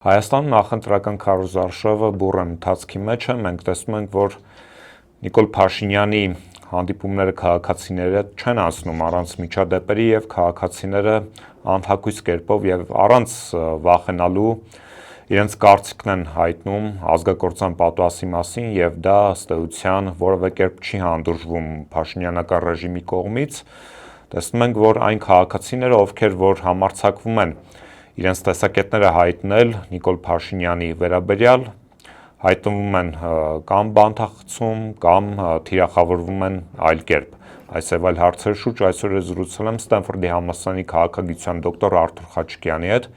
Հայաստանում նախընտրական քարոզարշավը բուռն ընթացքի մեջ է, մենք տեսնում ենք, որ Նիկոլ Փաշինյանի հանդիպումները քաղաքացիները չեն անցնում առանց միջադեպերի եւ քաղաքացիները անհագույց կերպով եւ առանց վախենալու իրենց կարծիքն են հայտնում ազգակործան պատվասի մասին եւ դա ըստ էության որևէ կերպ չի հանդուրժվում Փաշինյանական ռեժիմի կողմից։ Տեսնում ենք, որ այն քաղաքացիները, ովքեր որ համարձակվում են իրենց տեսակետները հայտնել Նիկոլ Փաշինյանի վերաբերյալ, հայտնվում են կամ բանտախցում, կամ թիրախավորվում են այլ կերպ։ Այս եւ այլ հարցերի շուրջ այսօր զրուցել եմ Ստենֆորդի համալսարանի քաղաքագիտության դոկտոր Արթուր Խաչիկյանի հետ։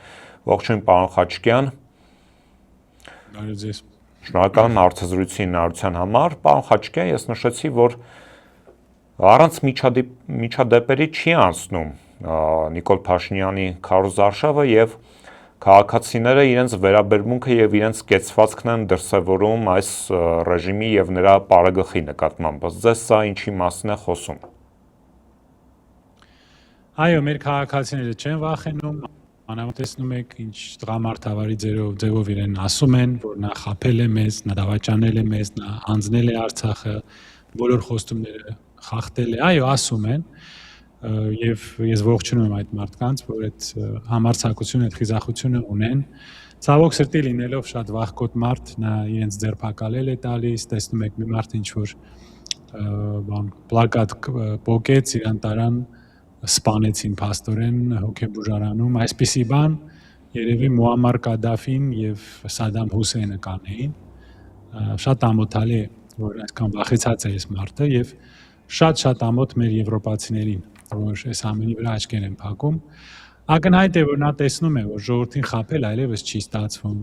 Ողջույն, պարոն Խաչիկյան։ Բարև ձեզ։ Շնորհակալ եմ հարցազրույցի հնարավորության համար։ Պարոն Խաչիկյան, ես նշեցի, որ առանց միջադեպերի չի անցնում Նիկոլ Փաշինյանի քարոզարշավը եւ քաղաքացիները իրենց վերաբերմունքը եւ իրենց կեցվածքն են դրսևորում այս ռեժիմի եւ նրա պարագլխի նկատմամբ։ Ձեզ սա ինչի մասին է խոսում։ Այո, մեր քաղաքացիները չեն վախենում, անամոթ տեսնում եք ինչ տղամարդավարի ձևով իրեն ասում են, որ նա խաբել է մեզ, նա դավաճանել է մեզ, նա հանձնել է Արցախը, բոլոր խոստումները խախտել է, այո, ասում են, եւ ես ողջունում եմ այդ մարդկանց, որ այդ համարձակությունը, այդ խիզախությունը ունեն։ Ցավոք սրտի լինելով շատ վախկոտ մարդ, նա իրենց ձերբակալել է տալիս, տեսնում եք մի մարդ ինչ որ պլակատ պոկեց, իրան տարան սպանեցին փաստորեն հոգեբուժարանում, այսպիսի բան երևի Մուամմար Կադաֆին եւ Սադամ Հուսեյնը կանեին։ Շատ ամոթալի է, որ այսքան վախեցած է այս մարդը եւ շատ ամոթ մեր եվրոպացիներին, որ այս ամենի վրա աչքեր են փակում։ Ակնհայտ է, որ նա տեսնում է, որ ժողովրդին խաբել այլևս չի ստացվում,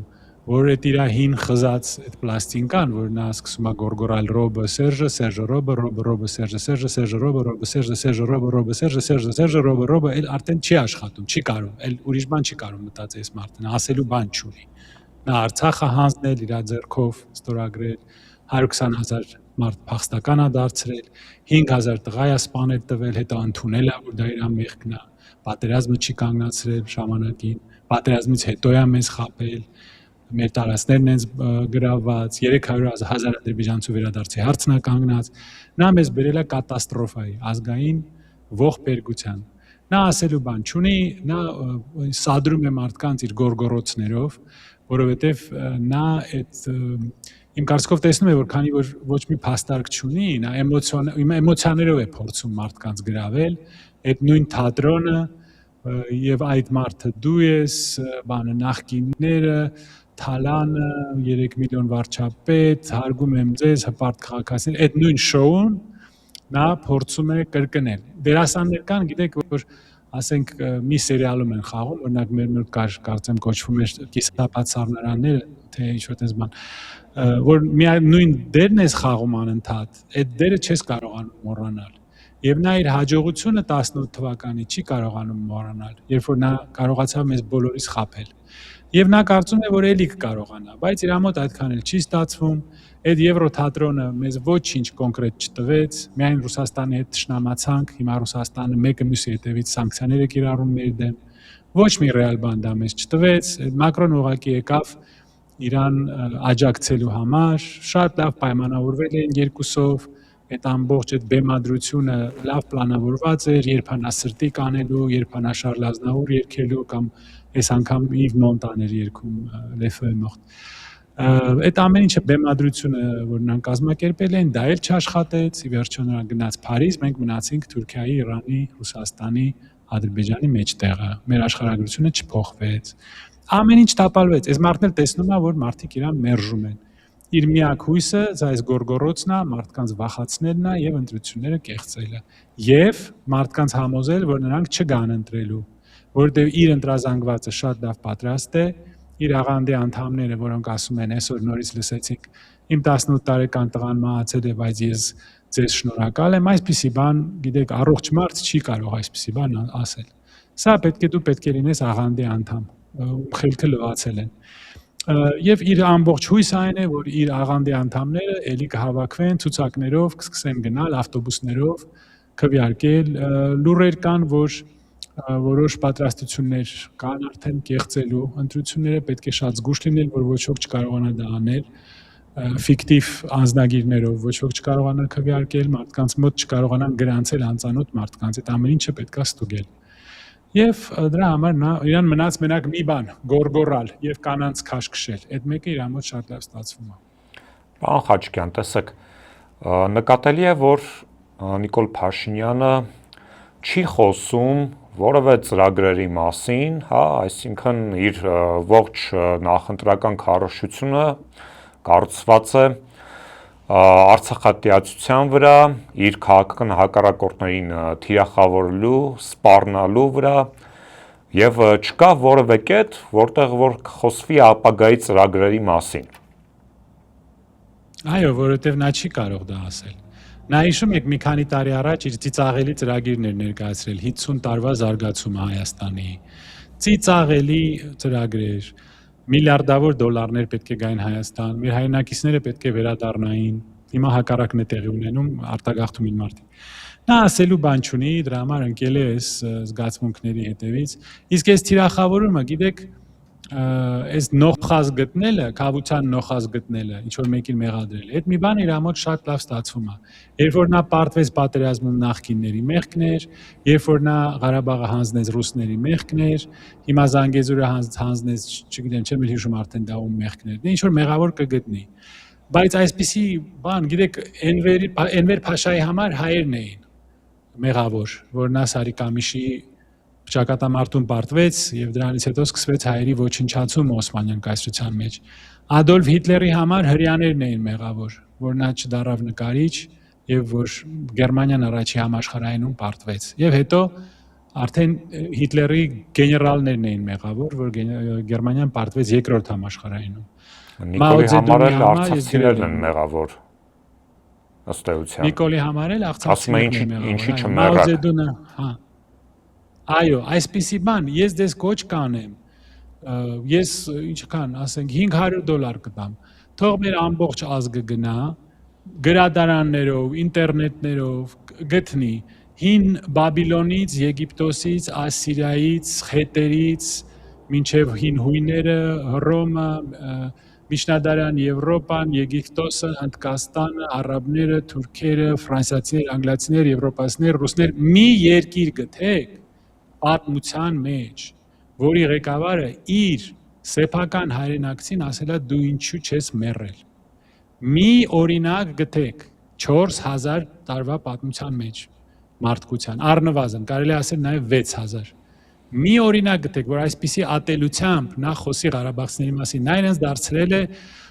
որ այդ իր հին խզած այդ պլաստինկան, որ նա սկսում է գորգորալ Ռոբը Սերժը, Սերժը Ռոբը, Ռոբը Սերժը, Սերժը Ռոբը, Ռոբը Սերժը, Սերժը Ռոբը, Ռոբը Սերժը, Սերժը Ռոբը, էլ արդեն չի աշխատում, չի կարող, էլ ուրիշ բան չի կարող մտածել այս մարդը, նա ասելու բան չունի։ Նա Արցախը հանձնել իր ձեռքով ստորագրել 120,000 մարդ փախստական է դարձրել, 5,000 տղա է սպանել տվել, հետո ընդունել է, որ դա իր մեղքն է, պատերազմը չի կանգնացրել ժամանակին, պատերազմից հետո է մեզ խաբել, մեր տարածքներն են գրավված, 300,000 ադրբեջանցու վերադարձի հարցն է կանգնած, նա մեզ բերել է կատաստրոֆայի, ազգային ողբերգության։ Նա ասելու բան չունի, նա սադրում է մարդկանց իր գորգորոցներով, որովհետև նա այդ իմ կարծիքով տեսնում է, որ քանի որ ոչ մի փաստարկ չունի, նա էմոցիաներով է փորձում մարդկանց գրավել, այդ նույն թատրոնը եւ այդ մարդը դու ես, բանը նախկինները, Թալանը, 3 միլիոն վարչապետ, հարգում եմ ձեզ, հպարտ քաղաքացիներ, այդ նույն շոուն նա փորձում է կրկնել։ Դերասաններ կան, գիտեք, որ ասենք մի սերիալում են խաղում, օրինակ մեր մոտ կար, կարծեմ կոչվում էր Կիսապատ սառնարանները, թե ինչ-որ տես բան, որ նույն դերն ես խաղում անընդհատ, այդ դերը չես կարողանում մոռանալ։ Եվ նա իր հաջողությունը 18 թվականի չի կարողանում մոռանալ, երբ որ նա կարողացավ մեզ բոլորիս խաբել։ Եվ նա կարծում է, որ էլի կկարողանա, բայց իր մոտ այդքան էլ չի ստացվում։ Այդ Եվրոթատրոնը մեզ ոչինչ կոնկրետ չտվեց, միայն Ռուսաստանի հետ թշնամացանք, հիմա Ռուսաստանը մեկը մյուսի հետևից սանկցիաներ է կիրառում մեր դեմ։ Ոչ մի ռեալ բան դա մեզ չտվեց, Մակրոն ուղղակի եկավ Իրան աջակցելու համար, շատ լավ պայմանավորվել են երկուսով, այդ ամբողջ այդ բեմադրությունը լավ պլանավորված էր, երբանա սրտի կանելու, երբանա Շարլ Ազնավուր երգելու կամ այս անգամ Իվ Մոնտաներ երգում Լեֆոյ մոխտ։ Այդ ամեն ինչը բեմադրությունը, որ նրանք կազմակերպել են, դա էլ չաշխատեց, ի վերջո նրանք գնաց Փարիզ, մենք մնացինք Թուրքիայի, Իրանի, Ռուսաստանի, Ադրբեջանի մեջտեղը, մեր աշխարհագրությունը չփոխվեց։ Ամեն ինչ տապալվեց, այս մարդն էլ տեսնում է, որ մարդիկ իրան մերժում են։ Իր միակ հույսը այս գորգորոցն է, մարդկանց վախացնելն է եւ ընտրությունները կեղծելը։ Եվ մարդկանց համոզել, որ նրանք չգան ընտրելու, որովհետեւ իր ընտրազանգվածը շատ լավ պատրաստ է, իր աղանդի անդամները, որոնք ասում են, այսօր նորից լսեցինք, իմ 18 տարեկան տղան մահացել է, բայց ես ձեզ շնորհակալ եմ, այսպիսի բան, գիտեք, առողջ մարդ չի կարող այսպիսի բան ասել։ Սա պետք է լինես աղանդի անդամ, խելքը լվացել են։ Եվ իր ամբողջ հույսը այն է, որ իր աղանդի անդամները էլի կհավաքվեն ցուցակներով, կսկսեն գնալ ավտոբուսներով, քվեարկել, լուրեր կան, որ որոշ պատրաստություններ կան արդեն կեղծելու, ընտրությունները պետք է շատ զգուշ լինել, որ ոչ ոք չկարողանա դա անել, ֆիկտիվ անձնագիրներով ոչ ոք չկարողանա քվեարկել, մարդկանց մոտ չկարողանան գրանցել անծանոթ մարդկանց, այդ ամեն ինչը պետք է ստուգել։ Եվ դրա համար իրան մնաց մենակ մի բան, գորգորալ եւ կանանց քաշքշել։ Այդ մեկը իր մոտ շատ լավ ստացվում է։ Պարոն Խաչիկյան, տեսեք, նկատելի է, որ Նիկոլ Փաշինյանը չի խոսում որևէ ծրագրերի մասին, հա, այսինքն իր ողջ նախընտրական քարոզչությունը կառուցված է արցախատիացության վրա, իր քաղաքական հակառակորդներին թիրախավորելու, սպառնալու վրա եւ չկա որևէ կետ, որտեղ որ խոսվի ապագայի ծրագրերի մասին։ Այո, որովհետեւ նա չի կարող դա ասել։ Նա հիշում եք մի քանի տարի առաջ իր ծիծաղելի ծրագիրներ ներկայացրել 50 տարվա զարգացումը Հայաստանի։ Ծիծաղելի ծրագրեր, միլիարդավոր դոլարներ պետք է գային Հայաստան, մեր հայրենակիցները պետք է վերադառնային, հիմա հակառակն է տեղի ունենում, արտագաղթում են մարդիկ։ Նա ասելու բան չունի, դրա համար ընկել է այս զգացմունքների հետևից։ Իսկ այս թիրախավորումը, գիտեք, այս նոխազ գտնելը, քավության նոխազ գտնելը, ինչ որ մեկին մեղադրել, այդ մի բան իր մոտ շատ լավ ստացվում է։ Երբ որ նա պարտվեց պատերազմում նախկինների մեղքներ, երբ որ նա Ղարաբաղը հանձնեց ռուսների մեղքներ, հիմա Զանգեզուրը հանձնեց, չգիտեմ, չեմ հիշում արդեն դա ում մեղքներն է, ինչ որ մեղավոր կգտնի։ Բայց այսպիսի բան, գիտեք, Էնվեր Փաշայի համար հայերն էին մեղավոր, որ նա Սարիկամիշի ճակատամարտում պարտվեց եւ դրանից հետո սկսվեց հայերի ոչնչացումը Օսմանյան կայսրության մեջ։ Ադոլֆ Հիտլերի համար հրյաներն էին մեղավոր, որ նա չդարավ նկարիչ եւ որ Գերմանիան առաջի համաշխարհայինում պարտվեց։ Եվ հետո արդեն Հիտլերի գեներալներն էին մեղավոր, որ Գերմանիան պարտվեց երկրորդ համաշխարհայինում։ Նիկոլի համար էլ արցախցիներն են մեղավոր ըստ էության։ Նիկոլի համար էլ արցախցիներն են մեղավոր։ Ինչի չմեռակ։ Հա։ Այո, այսպիսի բան, ես դες կոչ կանեմ, ես ինչքան, ասենք $500 կտամ, թող մեր ամբողջ ազգը գնա, գրադարաններով, ինտերնետներով գտնի, հին Բաբիլոնից, Եգիպտոսից, Ասիրիայից, Խետերից, մինչև հին հույները, Հռոմը, Միջնադարյան Եվրոպան, Եգիպտոսը, Հնդկաստանը, արաբները, թուրքերը, ֆրանսիացիներ, անգլիացիներ, եվրոպացիներ, ռուսներ, մի երկիր գտեք պատմության մեջ, որի ղեկավարը իր սեփական հայրենակցին ասել է դու ինչու չես մեռել։ Մի օրինակ գտեք 4000 տարվա պատմության մեջ մարդկության, առնվազն, կարելի ասել նաև 6000։ Մի օրինակ գտեք, որ այսպիսի ատելությամբ նա խոսի ղարաբաղցիների մասին, նա իրենց դարձրել է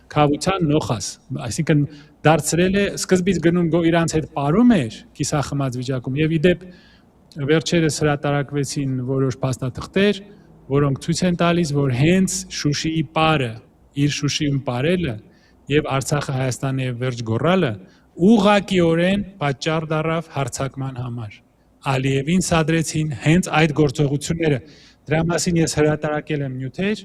քավության նոխազ, այսինքն դարձրել է սկզբից գնում իրանց հետ պարում էր կիսախմած վիճակում եւ իդեպ վերջերս հրատարակվեցին որոշ փաստաթղթեր, որոնք ցույց են տալիս, որ հենց Շուշիի պարը, իր Շուշիում պարելը եւ Արցախը Հայաստանի եւ վերջ գոռալը ուղղակիորեն պատճառ դառավ հարձակման համար։ Ալիևին սադրեցին հենց այդ գործողությունները։ Դրա մասին ես հրատարակել եմ նյութեր,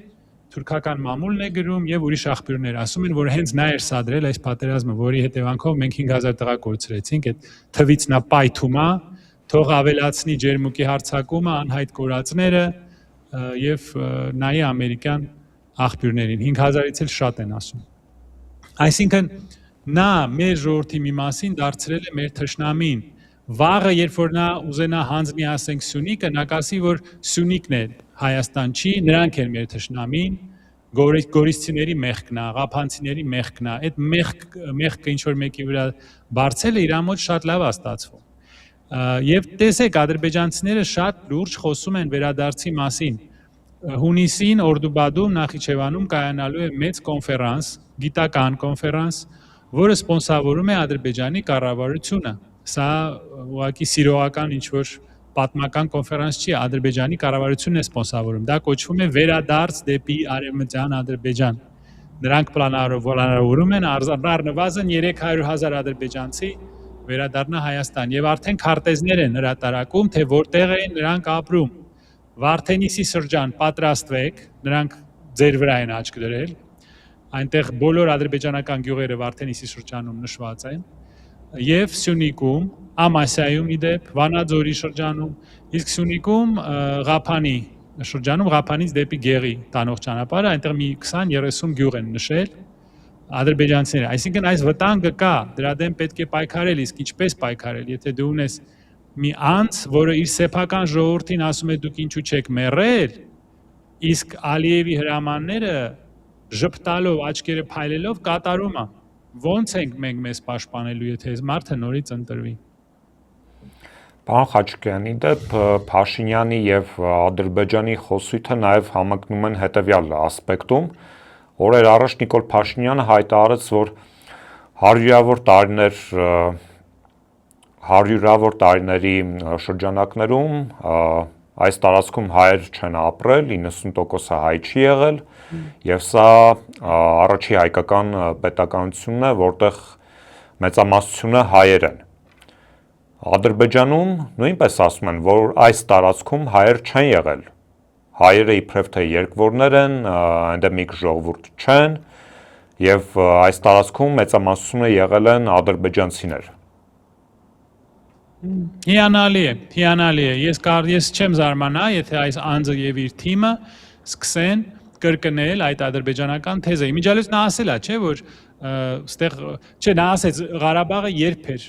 թուրքական մամուլն է գրում եւ ուրիշ աղբյուրներ ասում են, որ հենց նա էր սադրել այս պատերազմը, որի հետևանքով մենք 5000 տղա կորցրեցինք, այդ թվից նա պայթում է, թող ավելացնի ջերմուկի հարձակումը, անհայտ կորածները եւ նայի ամերիկյան աղբյուրներին 5000-ից էլ շատ են ասում։ Այսինքն նա մեր ժողովրդի մի մասին դարձրել է մեր թշնամին։ Վաղը, երբ որ նա ուզենա հանձնի ասենք Սյունիքը, նա կասի, որ Սյունիքն է Հայաստան չի, նրանք են մեր թշնամին, գորիսցիների մեղքն է, ղափանցիների մեղքն է, այդ մեղքը ինչ որ մեկի վրա բարձելը իր մոտ շատ լավ է ստացվում։ Եվ տեսեք, ադրբեջանցիները շատ լուրջ խոսում են վերադարձի մասին։ Հունիսին Օրդուբադում, Նախիջևանում կայանալու է մեծ կոնֆերանս, գիտական կոնֆերանս, որը սպոնսորվում է Ադրբեջանի կառավարությունը։ Սա ուղղակի սիրողական ինչ-որ պատմական կոնֆերանս չի, Ադրբեջանի կառավարությունն է սպոնսորում։ Դա կոչվում է վերադարձ դեպի Արևմտյան Ադրբեջան։ Նրանք պլանավորում են առնվազն 300,000 ադրբեջանցի վերադառնա Հայաստան եւ արդեն քարտեզներ են հրատարակում, թե որտեղ են նրանք ապրում։ Վարդենիսի շրջան պատրաստվեք, նրանք ձեր վրա են աչք դրել։ Այնտեղ բոլոր ադրբեջանական գյուղերը Վարդենիսի շրջանում նշված են։ եւ Սյունիքում, Ամասիայում իդեպ, Վանաձորի շրջանում, իսկ Սյունիքում Ղափանի շրջանում Ղափանից դեպի Գեղի տանող ճանապարհը, այնտեղ մի 20-30 գյուղ են նշել ադրբեջանցիները, այսինքն այս վտանգը կա, դրա դեմ պետք է պայքարել, իսկ ինչպես պայքարել, եթե դու ունես մի անձ, որը իր սեփական ժողովրդին ասում է դուք ինչու չեք մեռել, իսկ Ալիևի հրամանները ժպտալով, աչքերը փայլելով կատարում է, ո՞նց ենք մենք մեզ պաշտպանելու, եթե այս մարդը նորից ընտրվի։ Պարոն Խաչիկյան, իդեպ Փաշինյանի եւ Ադրբեջանի խոսույթը նաեւ համընկնում են հետեւյալ ասպեկտում, օրեր առաջ Նիկոլ Փաշինյանը հայտարարեց, որ հարյուրավոր տարիների շրջանակներում այս տարածքում հայեր չեն ապրել, 90%-ը հայ չի եղել, եւ սա առաջի հայկական պետականությունն է, որտեղ մեծամասնությունը հայեր են։ Ադրբեջանում նույնպես ասում են, որ այս տարածքում հայեր չեն եղել։ Հայերը իբրև թե երկվորներ են, էնդեմիկ ժողովուրդ չեն, եւ այս տարածքում մեծամասնությունը եղել են ադրբեջանցիներ։ Հիանալի է։ Ես չեմ զարմանա, եթե այս անձը եւ իր թիմը սկսեն կրկնել այդ ադրբեջանական թեզը։ Իմիջիալից նա ասել է, չէ, որ այստեղ, չէ, նա ասեց Ղարաբաղը երբ էր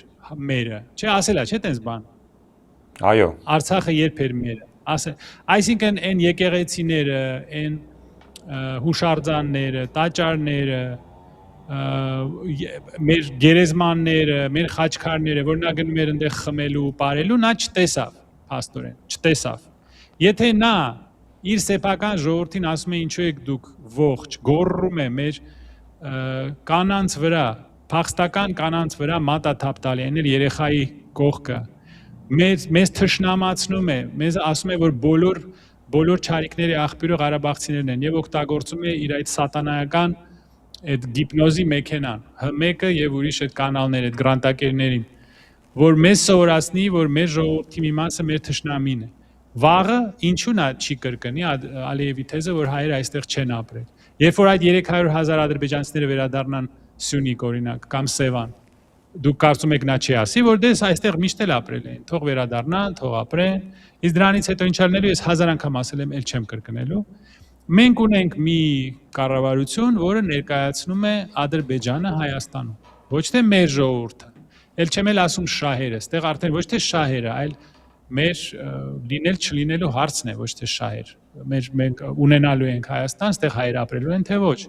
մերը, չէ, ասել է, չէ, տենց բան։ Այո։ Արցախը երբ էր մերը։ Այսինքն այն եկեղեցիները, այն հուշարձանները, տաճարները, մեր գերեզմանները, մեր խաչքարները, որ նա գնում էր այնտեղ խմելու, ապարելու, նա չտեսավ, փաստորեն, չտեսավ։ Եթե նա իր սեփական ժողովրդին ասում է ինչու եք դուք ողջ, գոռում է մեր կանանց վրա, փախստական կանանց վրա մատաթափ տալի, այն էլ երեխայի կողքը, մեզ թշնամացնում է, մեզ ասում է, որ բոլոր չարիքների աղբյուրը ղարաբաղցիներն են եւ օգտագործում է իր այդ սատանայական այդ գիպնոզի մեքենան, H1-ը եւ ուրիշ այդ կանալները, այդ գրանտակերներին, որ մեզ սովորացնի, որ մեր ժողովրդի մի մասը մեր թշնամին է։ Վաղը ինչու նա չի կրկնի Ալիևի թեզը, որ հայերը այստեղ չեն ապրել։ Երբ որ այդ 300,000 ադրբեջանցիները վերադառնան Սյունիք օրինակ կամ Սևան, դուք կարծում եք նա չի ասի, որ դες այստեղ միշտ էլ ապրել են, թող վերադառնան, թող ապրեն։ Իսկ դրանից հետո ինչ ալնելու, ես 1000 անգամ ասել եմ, ել չեմ կրկնելու։ Մենք ունենք մի կառավարություն, որը ներկայացնում է Ադրբեջանը Հայաստանում, ոչ թե մեր ժողովուրդը։ Ել չեմ էլ ասում շահերը, այստեղ արդեն ոչ թե շահերը, այլ մեր լինել չլինելու հարցն է, ոչ թե շահեր։ Մենք ունենալու ենք Հայաստան, այստեղ հայեր ապրելու են, թե ոչ։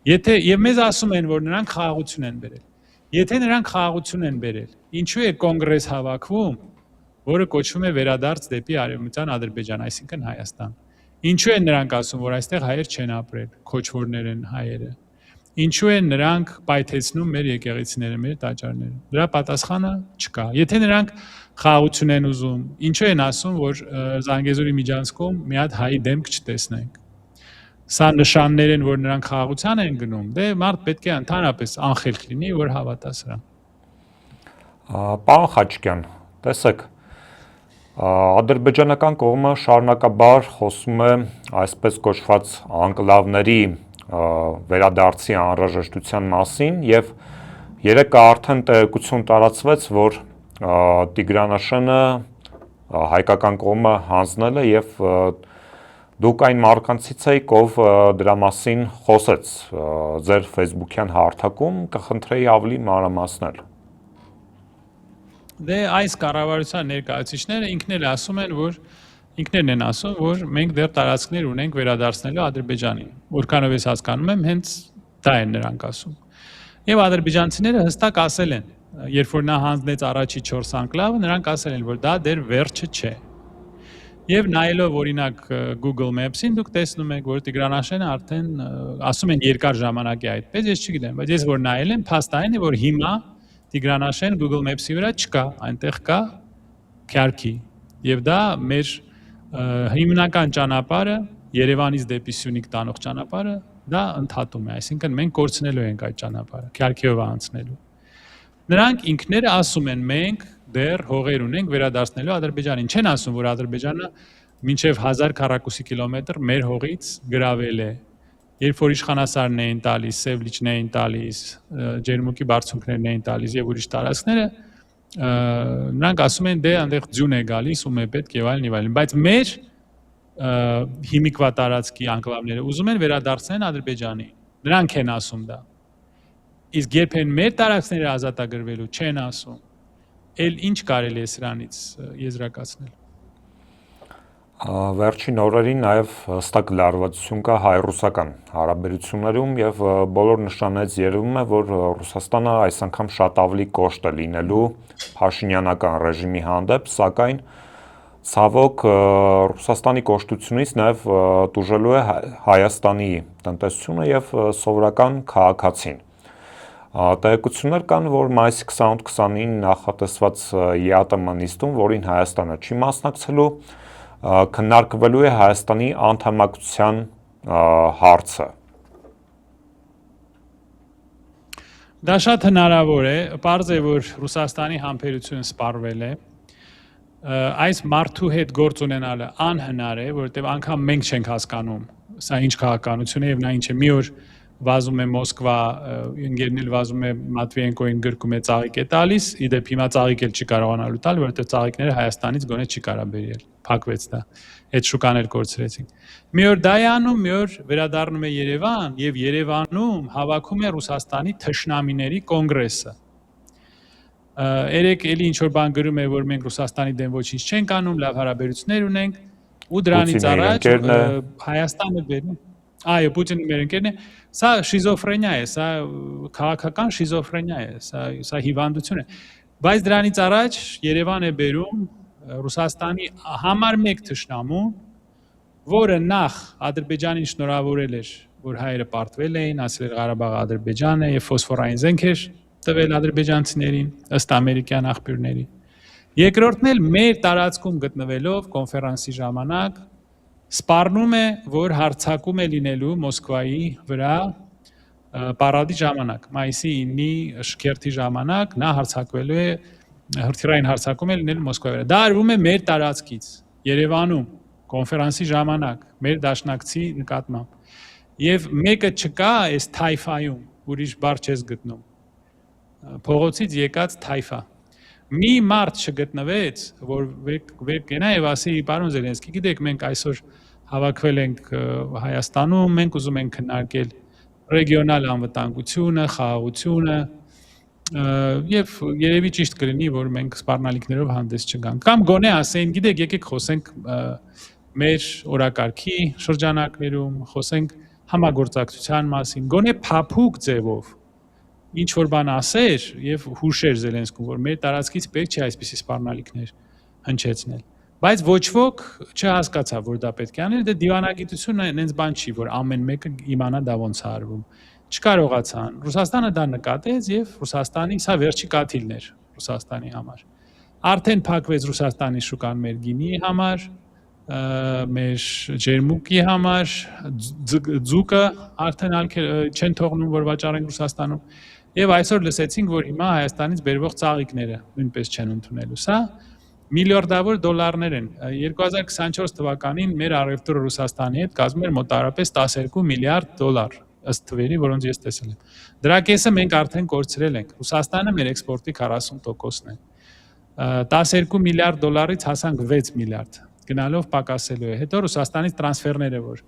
Եվ մեզ ասում են, որ նրանք խաղաղություն են բերել։ Եթե նրանք խաղաղություն են բերել, ինչու է կոնգրես հավաքվում, որը կոչվում է վերադարձ դեպի Արևմտյան Ադրբեջան, այսինքն Հայաստան։ Ինչու են նրանք ասում, որ այստեղ հայեր չեն ապրել, քոչվորներ են հայերը։ Ինչու են նրանք պայթեցնում մեր եկեղեցիները, մեր տաճարները։ Դրա պատասխանը չկա։ Եթե նրանք խաղաղություն են ուզում, ինչու են ասում, որ Զանգեզուրի միջանցքում մի հատ հայի դեմք չտեսնենք։ Սա նշաններ են, որ նրանք խաղաղության են գնում, դե մարդ պետք է ընդհանրապես անխելք լինի, որ հավատա սրան։ Պարոն Խաչիկյան, տեսեք, ադրբեջանական կողմը շարունակաբար խոսում է այսպես կոչված անկլավների վերադարձի անհրաժեշտության մասին եւ երեկ արդեն տեղեկություն տարածվեց, որ Տիգրանաշենը հայկական կողմը հանձնել է եւ դուք այն մարկանցից եք, ով դրա մասին խոսեց ձեր Facebook-յան հարթակում, կխնդրեի ավելի մանրամասնել։ Դե այս կառավարության ներկայացուցիչները ինքներն են ասում, որ մենք դեռ տարածքներ ունենք վերադարձնելու Ադրբեջանին։ Որքանով ես հասկանում եմ, հենց դա են նրանք ասում։ Եվ ադրբեջանցիները հստակ ասել են, երբ որ նա հանձնեց առաջի 4 անկլավը, նրանք ասել են, որ դա դեռ վերջը չէ։ Եվ նայելով օրինակ Google Maps-ին դուք տեսնում եք, որ Տիգրանաշենը արդեն ասում են երկար ժամանակ է այդպես, ես չգիտեմ, բայց ես որ նայել եմ, փաստային է, որ հիմա Տիգրանաշեն Google Maps-ի վրա չկա, այնտեղ կա Քյարքի։ Եվ դա մեր հիմնական ճանապարհը, Երևանից դեպի Սյունիք տանող ճանապարհը, դա ընդհատում է, այսինքն մենք կորցնելու ենք այդ ճանապարհը, Քյարքիով անցնելու։ Նրանք ինքները ասում են, մենք դեռ հողեր ունենք վերադարձնելու Ադրբեջանին։ Չեն ասում, որ Ադրբեջանը մինչև 1000 քառակուսի կիլոմետր մեր հողից գրավել է երբ որ իշխանասարն էին տալիս, սևլիճն էին տալիս, ջերմուկի բարձունքներն էին տալիս եւ ուրիշ տարածքները, նրանք ասում են դե այնտեղ ձյուն է գալիս ու մենք պետք եւ այլն, բայց մեր հիմիկվա տարածքի անկլավները ուզում են վերադարձնել Ադրբեջանի։ Նրանք են ասում դա։ Իսկ երբ են մեր տարածքները ազատագրվելու, չեն ասում։ Էլ ինչ կարելի է սրանից եզրակացնել։ Վերջին օրերին նաև հստակ լարվածություն կա հայ-ռուսական հարաբերություններում եւ բոլոր նշաններից երևում է, որ Ռուսաստանը այս անգամ շատ ավելի կոշտ է լինելու Փաշինյանական ռեժիմի հանդեպ, սակայն ցավոք Ռուսաստանի կոշտությունից նաև տուժելու է Հայաստանի տնտեսությունը եւ սովորական քաղաքացին։ Տեղեկություններ կան, որ մայիսի 28-29 նախատեսված ԵԱՏՄ նիստում, որին Հայաստանը չի մասնակցելու, քննարկվելու է Հայաստանի անդամակցության հարցը։ Դա շատ հնարավոր է, պարզ է, որ Ռուսաստանի համբերությունը սպառվել է։ Այս մարդու հետ գործ ունենալը անհնար է, որովհետև անգամ մենք չենք հասկանում, սա ինչ քաղաքականություն է եւ նա ինչ է։ Մի օր վազում է Մոսկվա, ընկերն էլ վազում է Մատվիենկոին գրկում է ծաղիկ է տալիս, իդեպ հիմա ծաղիկ էլ չի կարողանալու տալ, որովհետև ծաղիկները Հայաստանից գոնե չի կարա բերել, փակվեց դա, այդ շուկան էլ կորցրեցինք։ Մի օր դա է անում, մի օր վերադառնում է Երևան եւ Երևանում հավաքում է Ռուսաստանի թշնամիների կոնգրեսը։ Երեք էլի ինչ որ բան գրում է, որ մենք Ռուսաստանի դեմ ոչինչ չենք անում, լավ հարաբերություններ ունենք, ու դրանից առաջ Հայաստանը բերում։ Այո, Պուտինի մեր ընկերն է, սա շիզոֆրենիա է, սա քաղաքական շիզոֆրենիա է, սա հիվանդություն է։ Բայց դրանից առաջ Երևան է բերում Ռուսաստանի համար մեկ թշնամու, որը նախ Ադրբեջանին շնորհավորել էր, որ հայերը պարտվել էին, ասել էր Ղարաբաղը Ադրբեջան է եւ ֆոսֆորային զենք էր տվել ադրբեջանցիներին, ըստ ամերիկյան աղբյուրների։ Երկրորդն էլ մեր տարածքում գտնվելով կոնֆերանսի ժամանակ սպառնում է, որ հարձակում է լինելու Մոսկվայի վրա պարադի ժամանակ, մայիսի 9-ի շքերթի ժամանակ նա հարձակվելու է, հրթիռային հարձակում է լինելու Մոսկվայի վրա։ Դա արվում է մեր տարածքից, Երևանում, կոնֆերանսի ժամանակ, մեր դաշնակցի նկատմամբ։ Եվ մեկը չկա այս թայֆայում, ուրիշ բառ չես գտնում։ Փողոցից եկած թայֆա։ Մի մարդ չգտնվեց, որ վեր կենա եւ ասի, պարոն Զելենսկի, գիտեք, մենք այսօր հավաքվել ենք Հայաստանում, մենք ուզում ենք քննարկել ռեգիոնալ անվտանգությունը, խաղաղությունը, եւ երևի ճիշտ կլինի, որ մենք սպառնալիքներով հանդես չգանք։ Կամ գոնե ասեին, գիտեք, եկեք խոսենք մեր օրակարգի շրջանակներում, խոսենք համագործակցության մասին, գոնե փափուկ ձևով ինչ որ բան ասեր եւ հուշեր Զելենսկուն, որ մեր տարածքից պետք չէ այսպիսի սպառնալիքներ հնչեցնել։ Բայց ոչ ոք չհասկացավ, որ դա պետք է անել, դե դիվանագիտությունը այնպես բան չի, որ ամեն մեկը իմանա դա ոնց է արվում։ Չկարողացան։ Ռուսաստանը դա նկատեց եւ Ռուսաստանի սա վերջի կաթիլն էր Ռուսաստանի համար։ Արդեն փակվեց Ռուսաստանի շուկան մեր գինի համար, մեր ջերմուկի համար, ձուկը արդեն չեն թողնում, որ վաճառեն Ռուսաստանում։ Եվ այսօր լսեցինք, որ հիմա Հայաստանից բերվող ծաղիկները նույնպես չեն ընդունելու։ Սա միլիարդավոր դոլարներ են։ 2024 թվականին մեր առևտուրը Ռուսաստանի հետ կազմում էր մոտավորապես 12 միլիարդ դոլար, ըստ թվերի, որոնց ես տեսել եմ։ Դրա կեսը մենք արդեն կորցրել ենք։ Ռուսաստանը մեր էքսպորտի 40%-ն է։ 12 միլիարդ դոլարից հասանք 6 միլիարդ, գնալով պակասելու է։ Հետո Ռուսաստանից տրանսֆերները, որ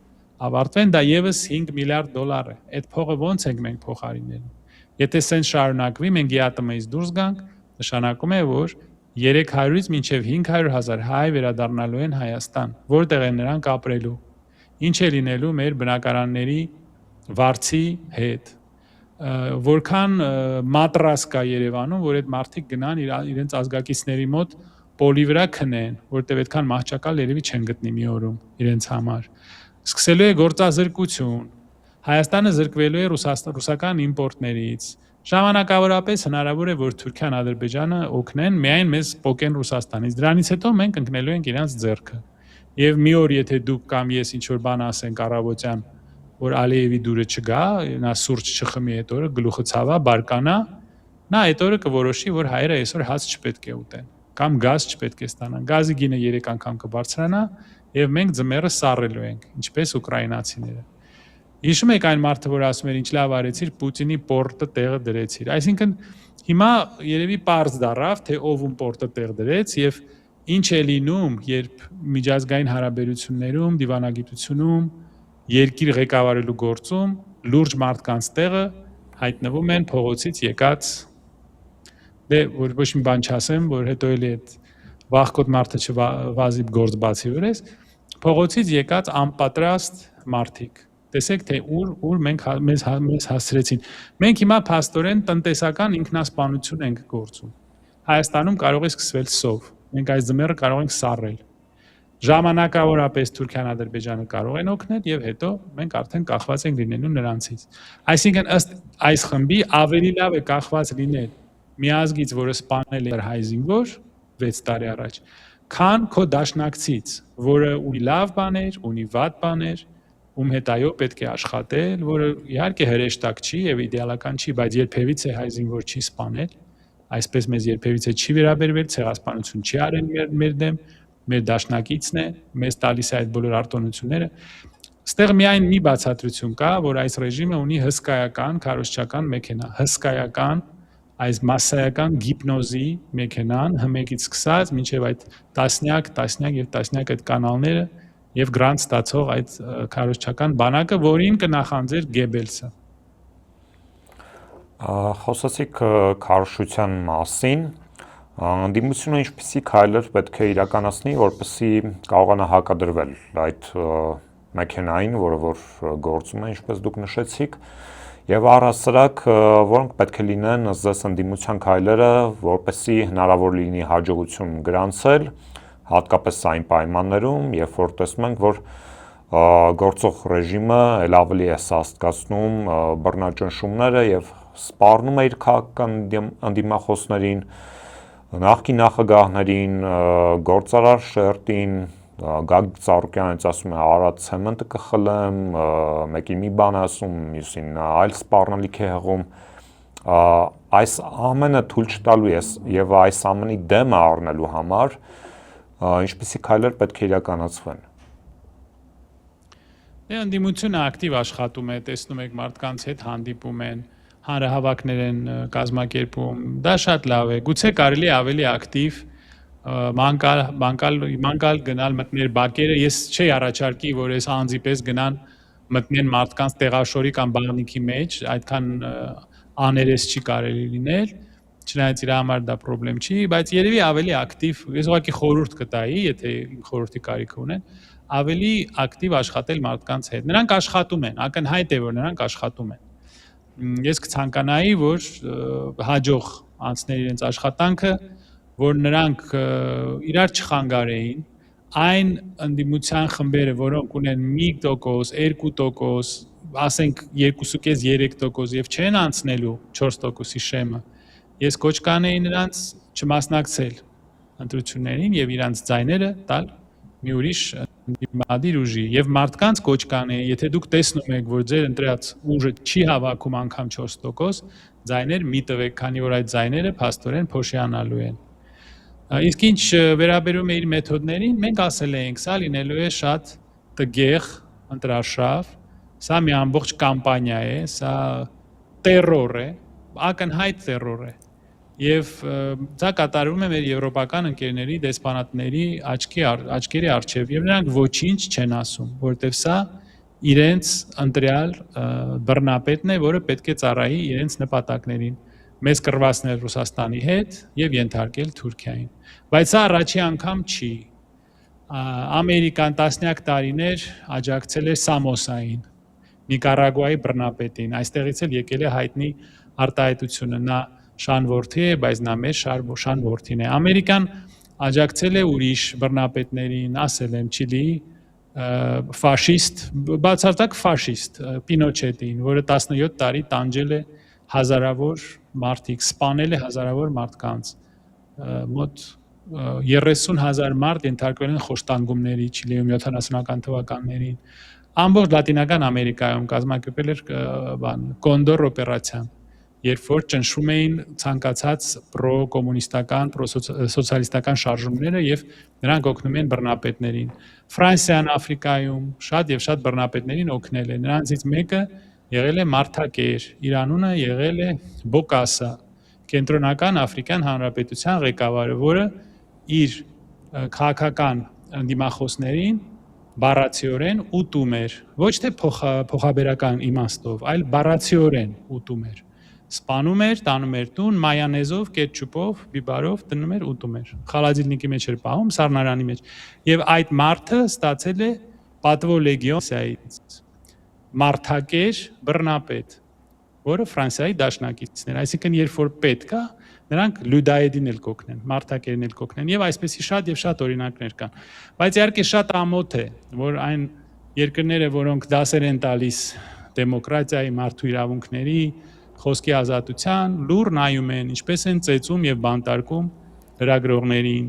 ավարտվեն, դա եւս 5 միլիարդ դոլար է։ Այդ փողը ոնց ենք մենք փոխարինելու։ Եթե սենց շարունակվի, մենք ԵԱՏՄ-ից դուրս գանք, նշանակում է, որ 300-ից մինչև 500,000 հայ վերադառնալու են Հայաստան, որտեղ են նրանք ապրելու։ Ինչ է լինելու մեր բնակարանների վարձի հետ։ Որքան մատրաս կա Երևանում, որ այդ մարդիկ գնան իրենց ազգակիցների մոտ պոլի վրա քնեն, որտեղ այդքան մահճակալ երևի չեն գտնի մի օրում իրենց համար։ Սկսելու է գործազրկություն։ Հայաստանը զրկվելու է ռուսական իմպորտներից։ Ժամանակավորապես հնարավոր է, որ Թուրքիան, Ադրբեջանը օգնեն, միայն մեզ պոկեն Ռուսաստանից։ Դրանից հետո մենք ընկնելու ենք իրենց ձեռքը։ Եվ մի օր, եթե դուք կամ ես ինչ որ բան ասենք առավոտյան, որ Ալիևի դուրը չգա, նա սուրճ չխմի այդ օրը, գլուխը ցավա, բարկանա, նա այդ օրը կորոշի, որ հայերը այսօր հաց չպետք է ուտեն, կամ գազ չպետք է ստանան։ Գազի գինը 3 անգամ կբարձրանա, եւ մենք ձմեռը սառելու ենք, ինչպես ուկրաինացիները։ Հիշում եք այն մարդը, որ ասում էր ինչ լավ արեցիր, Պուտինի պորտը տեղը դրեցիր։ Այսինքն հիմա երևի պարզ դառավ, թե ով ում պորտը տեղ դրեց եւ ինչ է լինում, երբ միջազգային հարաբերություններում, դիվանագիտությունում, երկիր ղեկավարելու գործում լուրջ մարդկանց տեղը հայտնվում են փողոցից եկած դե ոչ մի բան չասեմ, որ հետո էլի այդ վախկոտ մարդը չվազի գործ բացի վրես, փողոցից եկած անպատրաստ մարդիկ։ Տեսեք, թե ուր մեզ հասցրեցին։ Մենք հիմա փաստորեն տնտեսական ինքնասպանություն ենք գործում։ Հայաստանում կարող է սկսվել սով։ Մենք այս ձմեռը կարող ենք սառել։ Ժամանակավորապես Թուրքիան, Ադրբեջանը կարող են օգնել եւ հետո մենք արդեն կախված ենք լինելու նրանցից։ Այսինքն ըստ այս խմբի ավելի լավ է կախված լինել միազգից, որը սպանել էր հայ զինվոր 6 տարի առաջ, քան քո դաշնակցից, որը ունի լավ բաներ, ունի վատ բաներ, ում հետ այո պետք է աշխատել, որը իհարկե հրեշտակ չի եւ իդեալական չի, բայց երբևիցե հայ զինվոր չի սպանել, այսպես մեզ երբևիցե չի վերաբերվել, ցեղասպանություն չի արել մեր դեմ, մեր դաշնակիցն է, մեզ տալիս է այդ բոլոր արտոնությունները։ Ստեղ միայն մի բացատրություն կա, որ այս ռեժիմը ունի հսկայական քարոզչական մեքենա, հսկայական այս մասսայական գիպնոզի մեքենան, հմեկից սկսած մինչև այդ տասնյակ եւ տասնյակ այդ կանալները եւ գրանտ ստացող այդ քարոզչական բանակը, որին կնախանձեր Գեբելսը։ Խոսացիք քարոզչության մասին, ընդդիմությունը ինչպիսի քայլեր պետք է իրականացնի, որպեսզի կարողանա հակադրվել այդ մեքենային, որը որ գործում է, ինչպես դուք նշեցիք, եւ առհասարակ որոնք պետք է լինեն ըստ ընդդիմության քայլերը, որպեսզի հնարավոր լինի հաջողություն գրանցել, հատկապես այն պայմաններում, երբ որ տեսնում ենք, որ գործող ռեժիմը ել ավելի է սաստկացնում բռնաճնշումները եւ սպառնում է իր քաղաքական ընդդիմախոսներին, նախկին նախագահներին, գործարար շերտին, Գագիկ Ծառուկյանից ասում է Արադ ցեմենտը կխլեմ, մեկի մի բան ասում, մյուսին այլ սպառնալիք է հղում, այս ամենը թույլ չտալու է եւ այս ամենի դեմը առնելու համար ինչպիսի քայլեր պետք է իրականացվեն։ Դե ընդդիմությունը ակտիվ աշխատում է, տեսնում եք մարդկանց հետ հանդիպում են, հանրահավաքներ են կազմակերպում, դա շատ լավ է, գուցե կարելի է ավելի ակտիվ մանկալ գնալ մտնել բակերը, ես չի առաջարկի, որ ես անձի պես գնան մտնեն մարդկանց տեղաշորի կամ բաղնիքի մեջ, այդքան աներես չի կարելի լինել, չնայած իր համար դա պրոբլեմ չի, բայց երևի ավելի ակտիվ, ես ուղղակի խորհուրդ կտայի, եթե խորհրդի կարիք ունեն, ավելի ակտիվ աշխատել մարդկանց հետ։ Նրանք աշխատում են, ակնհայտ է, որ նրանք աշխատում են։ Ես կցանկանայի, որ հաջող անցներ իրենց աշխատանքը, որ նրանք իրար չխանգարեին, այն ընդդիմության խմբերը, որոնք ունեն 1%, 2%, ասենք 2.5-3% եւ չեն անցնելու 4%-ի շեմը, ես կոչ կանեի նրանց չմասնակցել ընտրություններին եւ իրանց ձայները տալ մի ուրիշ ընդդիմադիր ուժի եւ մարդկանց կոչ կանեի, եթե դուք տեսնում եք, որ ձեր ընտրած ուժը չի հավաքում անգամ 4%, ձայներ մի տվեք, քանի որ այդ ձայները փաստորեն փոշիանալու են։ Իսկ ինչ վերաբերում է իր մեթոդներին, մենք ասել ենք, սա լինելու է շատ տգեղ, ընտրարշավ, սա մի ամբողջ կամպանիա է, սա տերոր է, ակնհայտ տերոր է։ Եվ դա կատարվում է մեր եվրոպական ընկերների, դեսպանատների աչքերի առջև, եւ նրանք ոչինչ չեն ասում, որովհետեւ սա իրենց ընտրյալ բռնապետն է, որը պետք է ծառայի իրենց նպատակներին։ Մեզ կռվածնել Ռուսաստանի հետ եւ ենթարկել Թուրքիային։ Բայց սա առաջի անգամ չի։ Ամերիկան տասնյակ տարիներ աջակցել է Սամոսային, Նիկարագուայի բռնապետին, այստեղից էլ եկել է հայտնի արտահայտությունը, նա Շան որդի է, բայց նա մեր Շան որդին է։ Ամերիկան աջակցել է ուրիշ բռնապետներին, ասել եմ Չիլիի ֆաշիստ, բացարձակ ֆաշիստ Պինոչետին, որը 17 տարի տանջել է հազարավոր մարդիկ, սպանել է հազարավոր մարդկանց, մոտ 30,000 մարդ ենթարկվել են խոշտանգումների Չիլիում 70-ական թվականներին, ամբողջ Լատինական Ամերիկայում կազմակերպել էր Կոնդոր օպերացիան երբ որ ճնշում էին ցանկացած պրո-կոմունիստական, պրո-սոցիալիստական շարժումները եւ նրանք օգնում են բռնապետներին։ Ֆրանսիան Աֆրիկայում շատ եւ շատ բռնապետներին օգնել է։ Նրանցից մեկը եղել է Մարտակեր, իր անունը եղել է Բոկասա, Կենտրոնական Աֆրիկյան Հանրապետության ղեկավարը, որը իր քաղաքական դիմախոսներին բառացիորեն ուտում էր, ոչ թե փոխաբերական իմաստով, այլ բառացիորեն ուտում էր։ Սպանում էր, տանում էր տուն, մայոնեզով, կետչուպով, բիբարով դնում էր ուտում էր։ Խալադիլնիկի մեջ էր պահում, սառնարանի մեջ։ Եվ այդ մարդը ստացել է պատվո լեգիոն Մարտակեր բռնապետ, որը Ֆրանսիայի դաշնակիցն էր։ Այսինքն, երբ որ պետք է, նրանք Լյուդայեդին էլ կօգնեն, Մարտակերին էլ կօգնեն եւ այսպեսի շատ եւ շատ օրինակներ կան։ Բայց իհարկե շատ ամոթ է, որ այն երկրները, որոնք դասեր են տալիս դեմոկրատիայի, մարդու իրավունքների, խոսքի ազատության, լուր նայում են, ինչպես են ծեծում եւ բանտարկում լրագրողներին,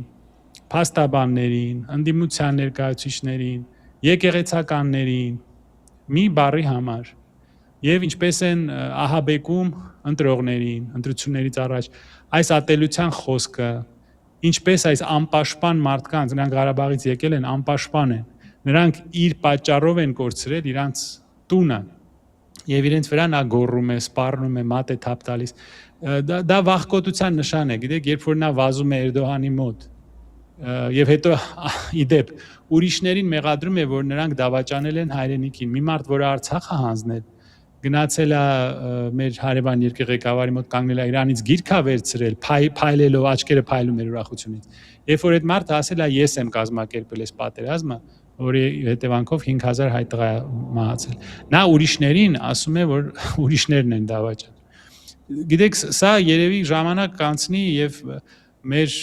փաստաբաններին, ընդդիմության ներկայացուցիչներին, եկեղեցականներին մի բառի համար եւ ինչպես են ահաբեկում ընտրողներին, ընտրություններից առաջ այս ատելության խոսքը, ինչպես այս անպաշտպան մարդկանց, նրանք Ղարաբաղից եկել են, անպաշտպան են, նրանք իր պատճառով են կորցրել իրանց տունը եւ իրենց վրա նա գոռում է, սպառնում է, մատ է թափ տալիս։ Դա վախկոտության նշան է, գիտեք, երբ որ նա վազում է Էրդողանի մոտ եւ հետո իդեպ ուրիշներին մեղադրում է, որ նրանք դավաճանել են հայրենիքին։ Մի մարդ, որը Արցախ է հանձնել, գնացել է մեր հարևան երկրի ղեկավարի մոտ, կանգնել է իրանից գիրք է վերցրել, փայլելով, աչքերը փայլում էր ուրախությունից։ Երբ որ այդ մարդը ասել է, ես եմ կազմակերպել այս պատերազմը, որի հետևանքով 5000 հայ տղա մահացել։ Նա ուրիշներին ասում է, որ ուրիշներն են դավաճան։ Գիտեք, սա երևի ժամանակ կանցնի եւ մեր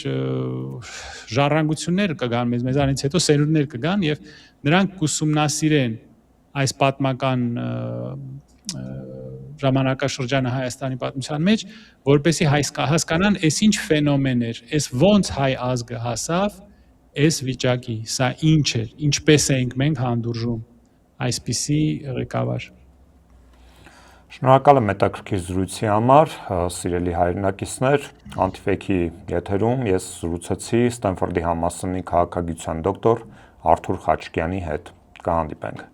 ժառանգություններ կգան մեզանից հետո սերունդներ կգան եւ նրանք կուսումնասիրեն այս պատմական ժամանակաշրջանը Հայաստանի պատմության մեջ, որպեսզի հասկանան, այս ինչ ֆենոմեն էր, այս ոնց հայ ազգը հասավ այս վիճակի, սա ինչ էր, ինչպես ենք մենք հանդուրժում այսպիսի ղեկավար։ Շնորհակալ եմ հետաքրքիր զրույցի համար, սիրելի հայրենակիցներ, Անտիֆեքի եթերում ես զրուցեցի Ստենֆորդի համալսարանի քաղաքագիտության դոկտոր Արթուր Խաչկյանի հետ։ Կհանդիպենք։